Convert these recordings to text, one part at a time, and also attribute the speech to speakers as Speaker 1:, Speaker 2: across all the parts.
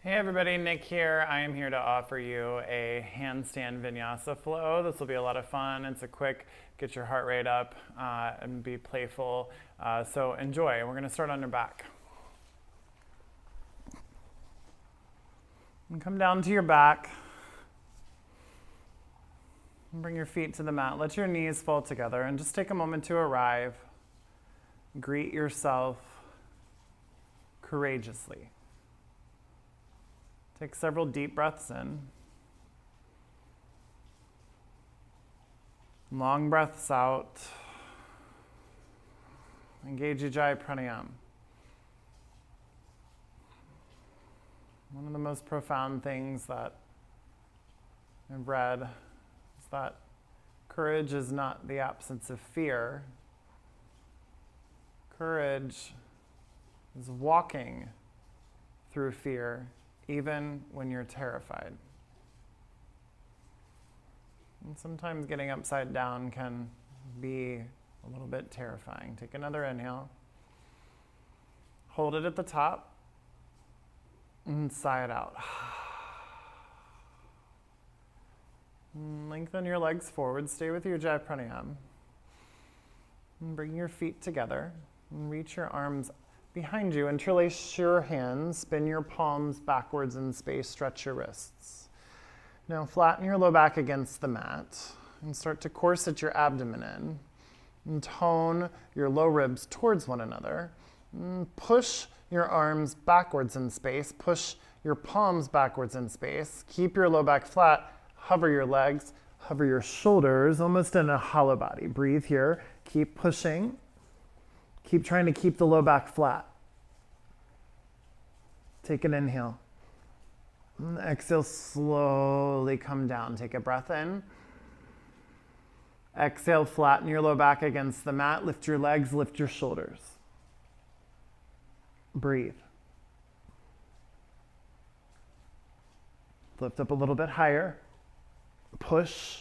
Speaker 1: Hey everybody, Nick here. I am here to offer you a handstand vinyasa flow. This will be a lot of fun. It's a quick, get your heart rate up and be playful. So enjoy. We're going to start on your back. And come down to your back. And bring your feet to the mat. Let your knees fall together and just take a moment to arrive. Greet yourself courageously. Take several deep breaths in. Long breaths out. Engage Ujjayi Pranayama. One of the most profound things that I've read is that courage is not the absence of fear. Courage is walking through fear even when you're terrified. And sometimes getting upside down can be a little bit terrifying. Take another inhale. Hold it at the top and sigh it out. And lengthen your legs forward. Stay with your Ujjayi Pranayama. And bring your feet together and reach your arms behind you. Interlace your hands, spin your palms backwards in space, stretch your wrists. Now flatten your low back against the mat and start to corset your abdomen in and tone your low ribs towards one another. And push your arms backwards in space, push your palms backwards in space. Keep your low back flat, hover your legs, hover your shoulders, almost in a hollow body. Breathe here, keep pushing. Keep trying to keep the low back flat. Take an inhale. And exhale, slowly come down. Take a breath in. Exhale, flatten your low back against the mat. Lift your legs, lift your shoulders. Breathe. Lift up a little bit higher. Push.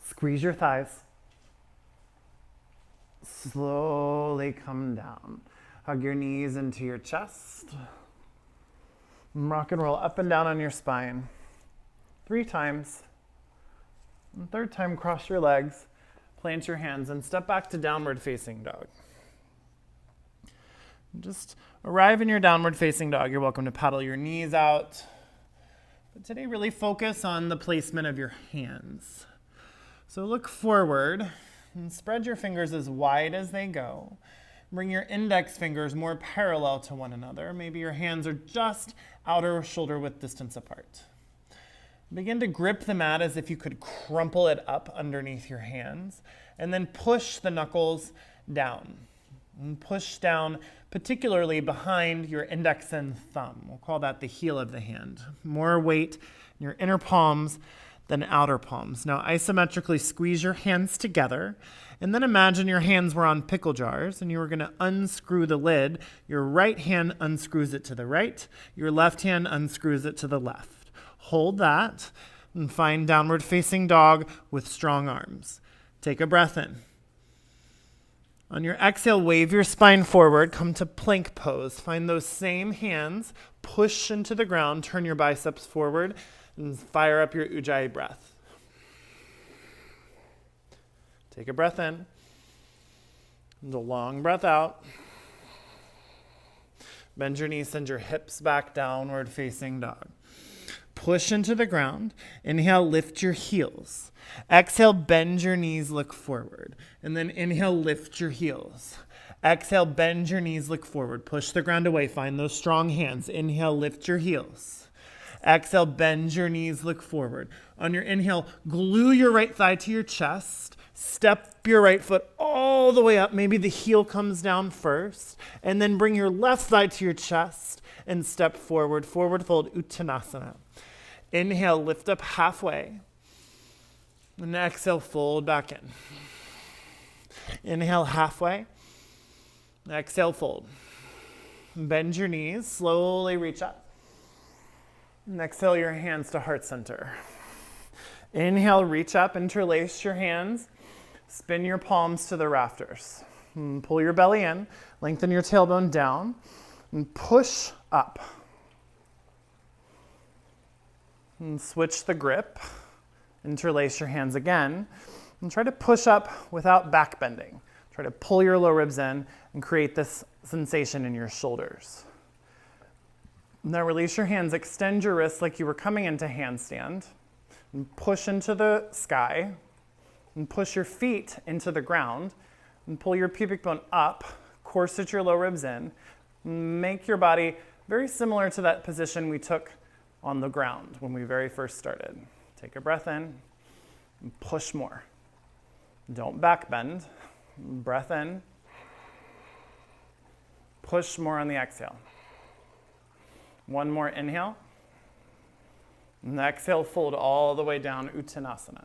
Speaker 1: Squeeze your thighs. Slowly come down. Hug your knees into your chest. Rock and roll up and down on your spine. 3 times. And third time, cross your legs, plant your hands, and step back to downward facing dog. Just arrive in your downward facing dog. You're welcome to paddle your knees out. But today, really focus on the placement of your hands. So look forward. And spread your fingers as wide as they go. Bring your index fingers more parallel to one another. Maybe your hands are just outer shoulder width distance apart. Begin to grip the mat as if you could crumple it up underneath your hands. And then push the knuckles down. And push down particularly behind your index and thumb. We'll call that the heel of the hand. More weight in your inner palms than outer palms. Now isometrically squeeze your hands together and then imagine your hands were on pickle jars and you were going to unscrew the lid. Your right hand unscrews it to the right. Your left hand unscrews it to the left. Hold that and find downward facing dog with strong arms. Take a breath in. On your exhale, wave your spine forward. Come to plank pose. Find those same hands. Push into the ground. Turn your biceps forward. And fire up your Ujjayi breath. Take a breath in. And a long breath out. Bend your knees, send your hips back, downward facing dog. Push into the ground. Inhale, lift your heels. Exhale, bend your knees, look forward. And then inhale, lift your heels. Exhale, bend your knees, look forward. Push the ground away. Find those strong hands. Inhale, lift your heels. Exhale, bend your knees, look forward. On your inhale, glue your right thigh to your chest. Step your right foot all the way up. Maybe the heel comes down first. And then bring your left thigh to your chest and step forward. Forward fold, Uttanasana. Inhale, lift up halfway. And exhale, fold back in. Inhale, halfway. Exhale, fold. Bend your knees, slowly reach up. And exhale your hands to heart center. Inhale, reach up, interlace your hands. Spin your palms to the rafters. And pull your belly in, lengthen your tailbone down, and push up. And switch the grip. Interlace your hands again. And try to push up without back bending. Try to pull your low ribs in and create this sensation in your shoulders. Now release your hands, extend your wrists like you were coming into handstand, and push into the sky, and push your feet into the ground, and pull your pubic bone up, corset your low ribs in, make your body very similar to that position we took on the ground when we very first started. Take a breath in, and push more. Don't back bend, breath in, push more on the exhale. One more inhale. And exhale, fold all the way down, Uttanasana.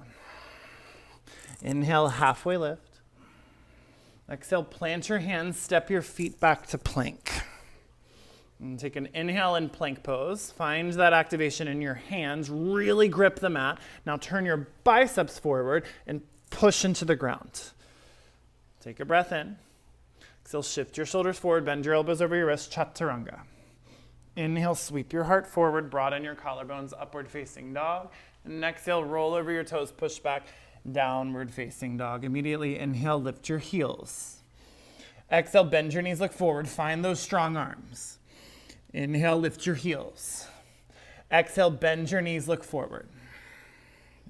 Speaker 1: Inhale, halfway lift. Exhale, plant your hands, step your feet back to plank. And take an inhale in plank pose. Find that activation in your hands. Really grip the mat. Now turn your biceps forward and push into the ground. Take a breath in. Exhale, shift your shoulders forward, bend your elbows over your wrists, Chaturanga. Inhale, sweep your heart forward, broaden your collarbones, upward facing dog. And exhale, roll over your toes, push back, downward facing dog. Immediately inhale, lift your heels. Exhale, bend your knees, look forward, find those strong arms. Inhale, lift your heels. Exhale, bend your knees, look forward.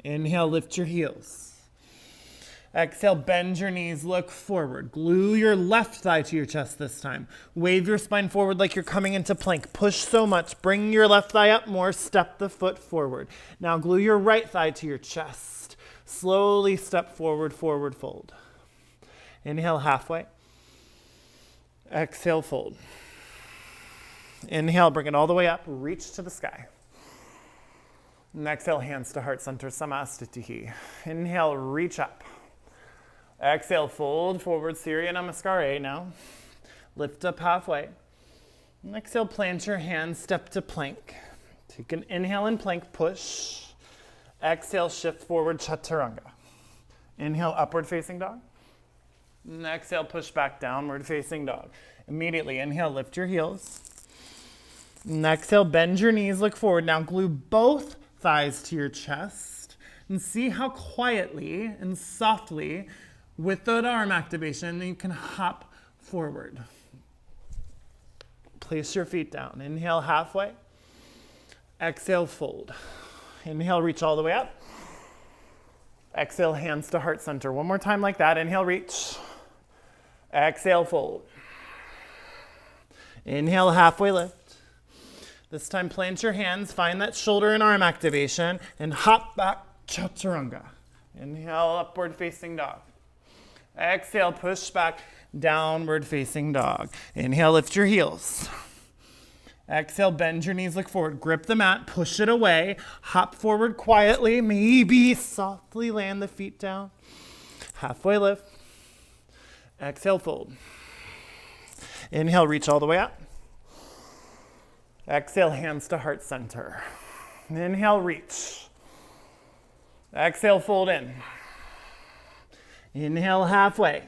Speaker 1: Inhale, lift your heels. Exhale, bend your knees, look forward. Glue your left thigh to your chest this time. Wave your spine forward like you're coming into plank. Push so much. Bring your left thigh up more. Step the foot forward. Now glue your right thigh to your chest. Slowly step forward, forward fold. Inhale, halfway. Exhale, fold. Inhale, bring it all the way up. Reach to the sky. And exhale, hands to heart center, Samastitihi. Inhale, reach up. Exhale, fold forward, Surya Namaskar now. Lift up halfway. And exhale, plant your hands, step to plank. Take an inhale in plank, push. Exhale, shift forward, Chaturanga. Inhale, upward facing dog. And exhale, push back, downward facing dog. Immediately, inhale, lift your heels. And exhale, bend your knees, look forward. Now glue both thighs to your chest. And see how quietly and softly with that arm activation, you can hop forward. Place your feet down. Inhale, halfway. Exhale, fold. Inhale, reach all the way up. Exhale, hands to heart center. One more time like that. Inhale, reach. Exhale, fold. Inhale, halfway lift. This time, plant your hands, find that shoulder and arm activation, and hop back, Chaturanga. Inhale, upward facing dog. Exhale, push back, downward facing dog. Inhale, lift your heels. Exhale, bend your knees, look forward. Grip the mat, push it away. Hop forward quietly, maybe softly land the feet down. Halfway lift. Exhale, fold. Inhale, reach all the way up. Exhale, hands to heart center. Inhale, reach. Exhale, fold in. Inhale, halfway.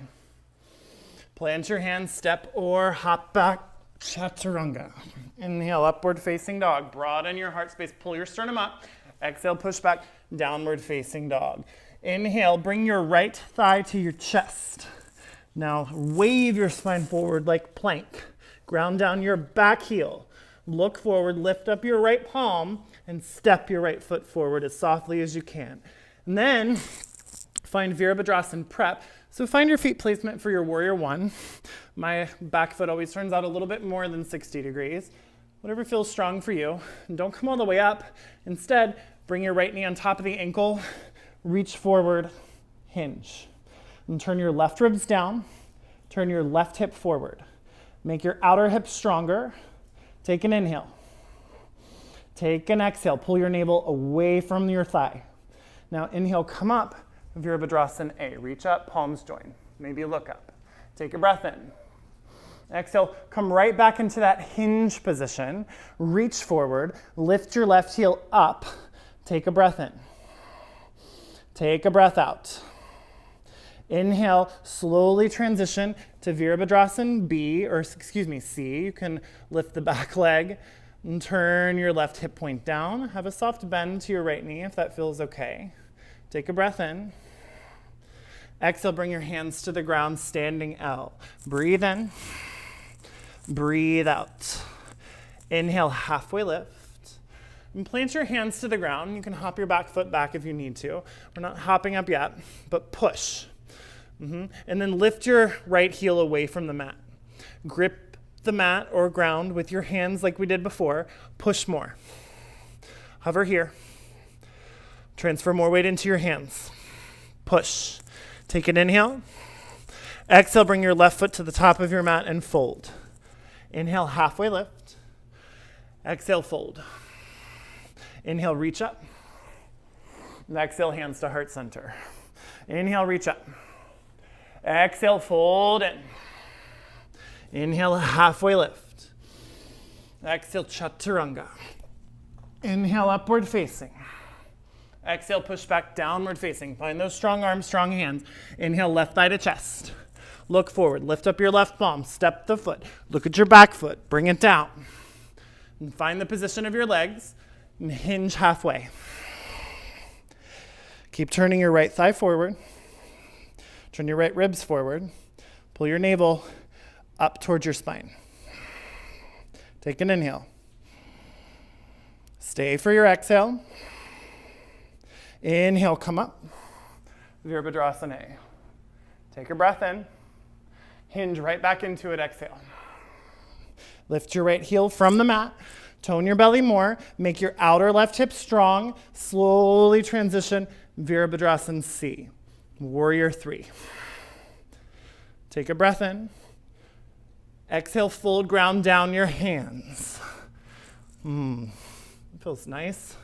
Speaker 1: Plant your hands, step or hop back, Chaturanga. Inhale, upward facing dog. Broaden your heart space, pull your sternum up. Exhale, push back, downward facing dog. Inhale, bring your right thigh to your chest. Now wave your spine forward like plank. Ground down your back heel. Look forward, lift up your right palm, and step your right foot forward as softly as you can. And then find Virabhadrasana prep. So find your feet placement for your warrior one. My back foot always turns out a little bit more than 60 degrees. Whatever feels strong for you. And don't come all the way up. Instead, bring your right knee on top of the ankle, reach forward, hinge. And turn your left ribs down, turn your left hip forward. Make your outer hip stronger. Take an inhale. Take an exhale. Pull your navel away from your thigh. Now inhale, come up, Virabhadrasana A. Reach up, palms join. Maybe look up. Take a breath in. Exhale, come right back into that hinge position. Reach forward, lift your left heel up. Take a breath in. Take a breath out. Inhale, slowly transition to Virabhadrasana B, or C. You can lift the back leg, And turn your left hip point down. Have a soft bend to your right knee if that feels okay. Take a breath in. Exhale, bring your hands to the ground, standing L. Breathe in. Breathe out. Inhale, halfway lift. And plant your hands to the ground. You can hop your back foot back if you need to. We're not hopping up yet, but push. And then lift your right heel away from the mat. Grip the mat or ground with your hands like we did before. Push more. Hover here. Transfer more weight into your hands. Push. Take an inhale. Exhale, bring your left foot to the top of your mat and fold. Inhale, halfway lift. Exhale, fold. Inhale, reach up. And exhale, hands to heart center. Inhale, reach up. Exhale, fold in. Inhale, halfway lift. Exhale, chaturanga. Inhale, upward facing. Exhale, push back, downward facing. Find those strong arms, strong hands. Inhale, left thigh to chest. Look forward, lift up your left palm, step the foot. Look at your back foot, bring it down. And find the position of your legs and hinge halfway. Keep turning your right thigh forward. Turn your right ribs forward. Pull your navel up towards your spine. Take an inhale. Stay for your exhale. Inhale, come up. Virabhadrasana. Take a breath in. Hinge right back into it, exhale. Lift your right heel from the mat. Tone your belly more. Make your outer left hip strong. Slowly transition Virabhadrasana C. Warrior 3. Take a breath in. Exhale, fold, ground down your hands. It feels nice.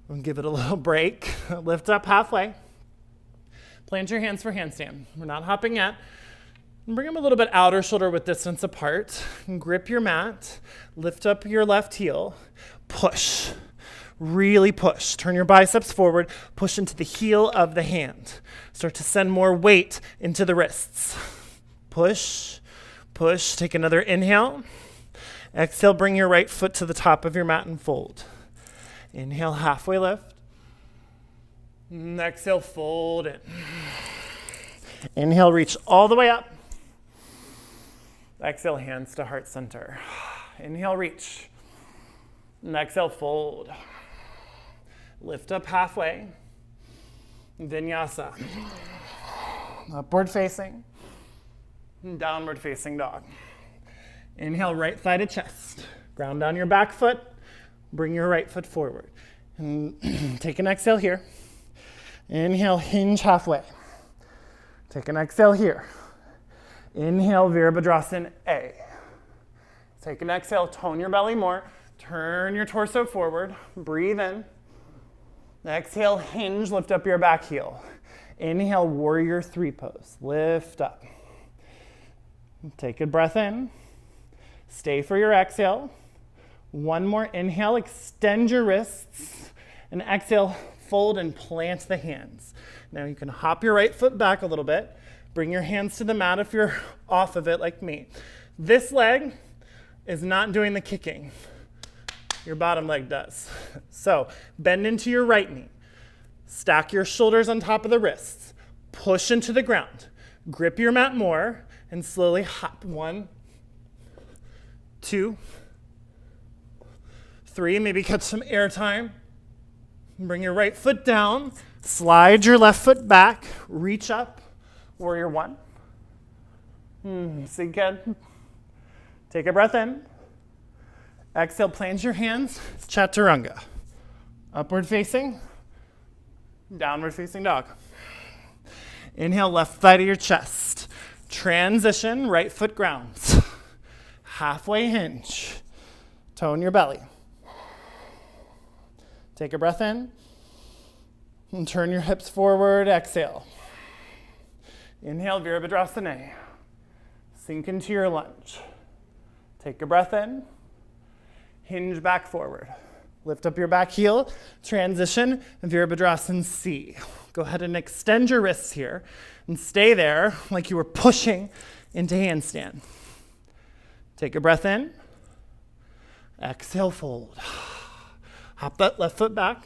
Speaker 1: We'll give it a little break. Lift up halfway. Plant your hands for handstand. We're not hopping yet. Bring them a little bit outer shoulder width distance apart. Grip your mat. Lift up your left heel. Push. Really push. Turn your biceps forward. Push into the heel of the hand. Start to send more weight into the wrists. Push. Push. Take another inhale. Exhale, bring your right foot to the top of your mat and fold. Inhale, halfway lift. And exhale, fold in. Inhale, reach all the way up. Exhale, hands to heart center. Inhale, reach. And exhale, fold. Lift up halfway. Vinyasa. Upward facing. And downward facing dog. Inhale, right thigh to chest. Ground down your back foot. Bring your right foot forward. And take an exhale here. Inhale, hinge halfway. Take an exhale here. Inhale, Virabhadrasana A. Take an exhale, tone your belly more. Turn your torso forward. Breathe in. Exhale, hinge, lift up your back heel. Inhale, warrior 3 pose. Lift up. Take a breath in. Stay for your exhale. One more inhale, extend your wrists. And exhale, fold and plant the hands. Now you can hop your right foot back a little bit. Bring your hands to the mat if you're off of it like me. This leg is not doing the kicking. Your bottom leg does. So bend into your right knee. Stack your shoulders on top of the wrists. Push into the ground. Grip your mat more and slowly hop. 1, 2, 3. Maybe catch some air time. Bring your right foot down. Slide your left foot back. Reach up. Warrior 1. Sink in. Take a breath in. Exhale, plant your hands. Chaturanga. Upward facing. Downward facing dog. Inhale, left thigh to your chest. Transition, right foot grounds. Halfway hinge. Tone your belly. Take a breath in. And turn your hips forward. Exhale. Inhale, Virabhadrasana. Sink into your lunge. Take a breath in. Hinge back forward. Lift up your back heel. Transition, Virabhadrasana C. Go ahead and extend your wrists here and stay there like you were pushing into handstand. Take a breath in. Exhale, fold. Hop that left foot back.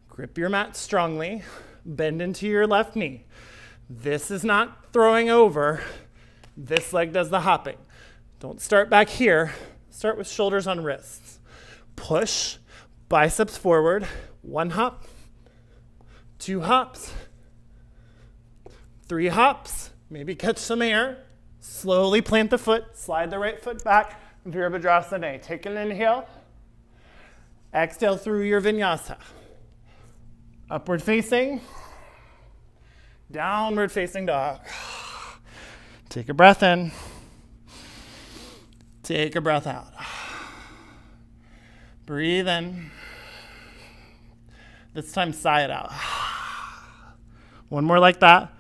Speaker 1: Grip your mat strongly. Bend into your left knee. This is not throwing over. This leg does the hopping. Don't start back here. Start with shoulders on wrists. Push, biceps forward. 1 hop, 2 hops, 3 hops. Maybe catch some air. Slowly plant the foot. Slide the right foot back. Virabhadrasana. Take an inhale. Exhale through your vinyasa. Upward facing. Downward facing dog. Take a breath in. Take a breath out. Breathe in. This time, sigh it out. One more like that.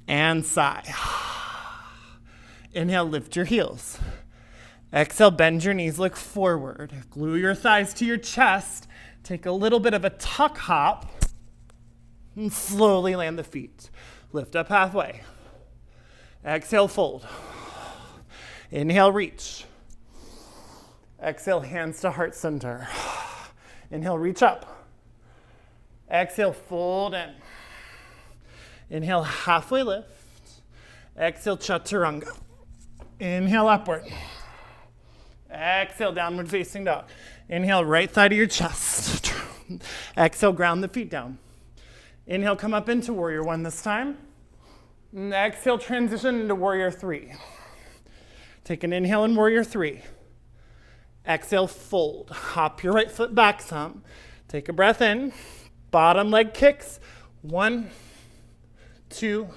Speaker 1: And sigh. Inhale, lift your heels. Exhale, bend your knees, look forward. Glue your thighs to your chest. Take a little bit of a tuck hop. And slowly land the feet. Lift up halfway. Exhale, fold. Inhale, reach. Exhale, hands to heart center. Inhale, reach up. Exhale, fold in. Inhale, halfway lift. Exhale, chaturanga. Inhale, upward. Exhale, downward facing dog. Inhale, right thigh to your chest. Exhale, ground the feet down. Inhale, come up into warrior 1 this time. And exhale, transition into warrior 3. Take an inhale in warrior 3. Exhale, fold. Hop your right foot back some. Take a breath in. Bottom leg kicks. 1, 2.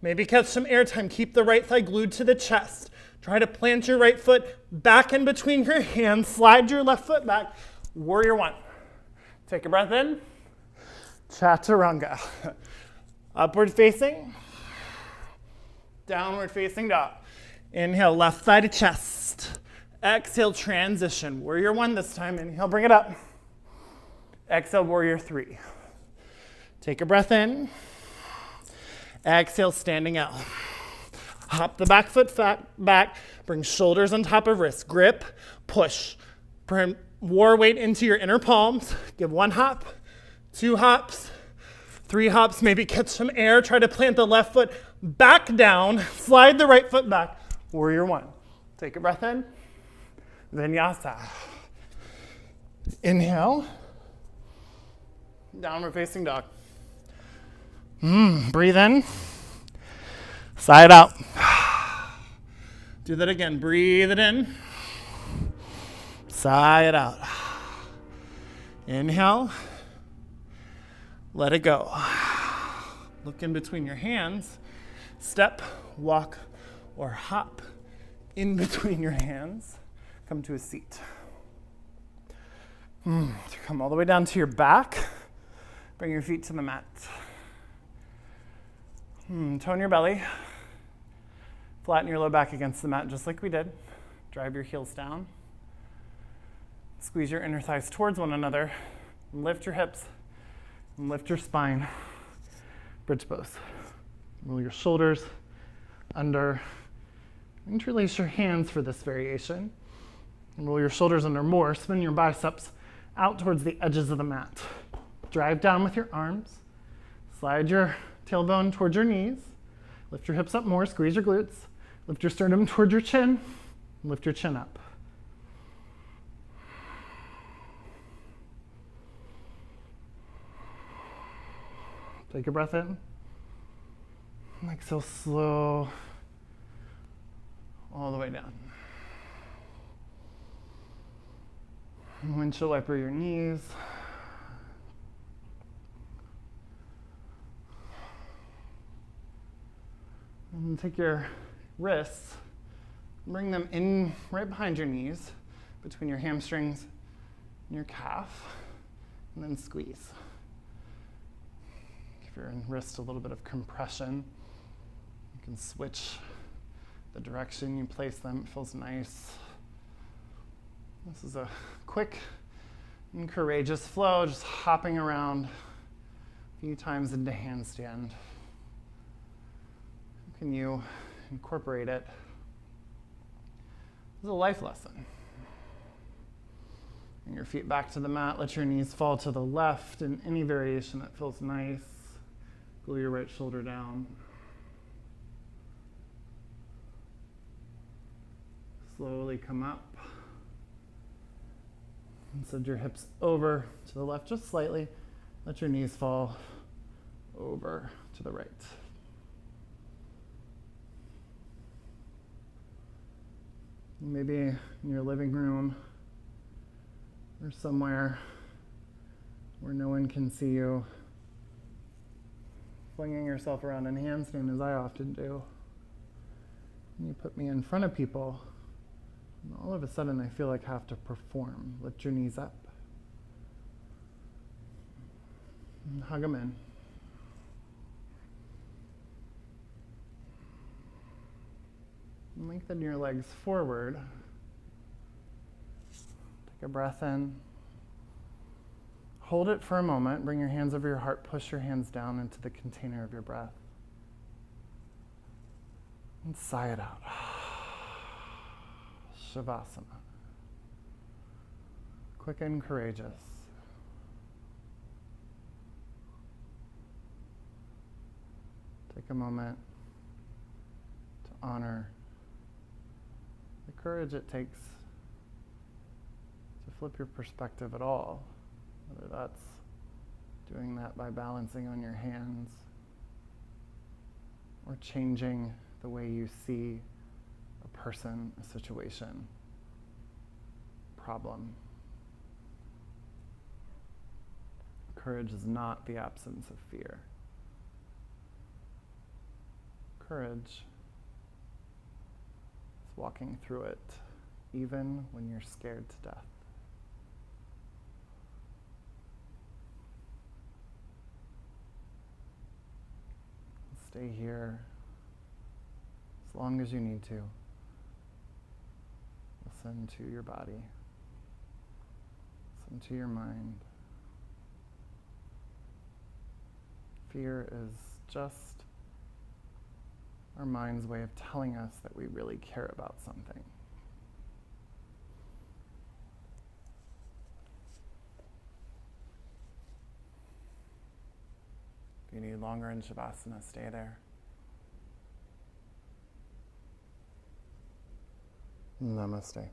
Speaker 1: Maybe catch some air time. Keep the right thigh glued to the chest. Try to plant your right foot back in between your hands. Slide your left foot back. Warrior 1. Take a breath in. Chaturanga. Upward facing. Downward facing dog. Inhale, left thigh to chest. Exhale, transition. Warrior 1 this time. Inhale, bring it up. Exhale, warrior 3. Take a breath in. Exhale, standing L. Hop the back foot back. Bring shoulders on top of wrists. Grip, push. Bring war weight into your inner palms. Give 1 hop, 2 hops, 3 hops. Maybe catch some air. Try to plant the left foot back down. Slide the right foot back. Warrior 1. Take a breath in. Vinyasa. Inhale. Downward facing dog. Breathe in. Sigh it out. Do that again. Breathe it in. Sigh it out. Inhale. Let it go. Look in between your hands. Step, walk, or hop in between your hands. Come to a seat. Come all the way down to your back. Bring your feet to the mat. Tone your belly. Flatten your low back against the mat just like we did. Drive your heels down. Squeeze your inner thighs towards one another. And lift your hips. And lift your spine. Bridge pose. Roll your shoulders under. Interlace your hands for this variation. And roll your shoulders under more. Spin your biceps out towards the edges of the mat. Drive down with your arms. Slide your tailbone towards your knees. Lift your hips up more. Squeeze your glutes. Lift your sternum towards your chin. Lift your chin up. Take a breath in. Like so slow. All the way down. Windshield wiper your knees. And take your wrists, bring them in right behind your knees, between your hamstrings and your calf, and then squeeze. Give your wrist a little bit of compression. You can switch the direction you place them. It feels nice. This is a quick and courageous flow, just hopping around a few times into handstand. Can you incorporate it? This is a life lesson. Bring your feet back to the mat. Let your knees fall to the left in any variation that feels nice. Glue your right shoulder down. Slowly come up. And send your hips over to the left just slightly. Let your knees fall over to the right. Maybe in your living room or somewhere where no one can see you, flinging yourself around in handstand as I often do. And you put me in front of people, and all of a sudden I feel like I have to perform. Lift your knees up. And hug them in. And lengthen your legs forward. Take a breath in. Hold it for a moment. Bring your hands over your heart. Push your hands down into the container of your breath. And sigh it out. Shavasana. Quick and courageous. Take a moment to honor the courage it takes to flip your perspective at all, whether that's doing that by balancing on your hands or changing the way you see a person, a situation, problem. Courage is not the absence of fear. Courage is walking through it, even when you're scared to death. Stay here as long as you need to. Listen to your body. Listen to your mind. Fear is just our mind's way of telling us that we really care about something. If you need longer in Shavasana, stay there. Namaste.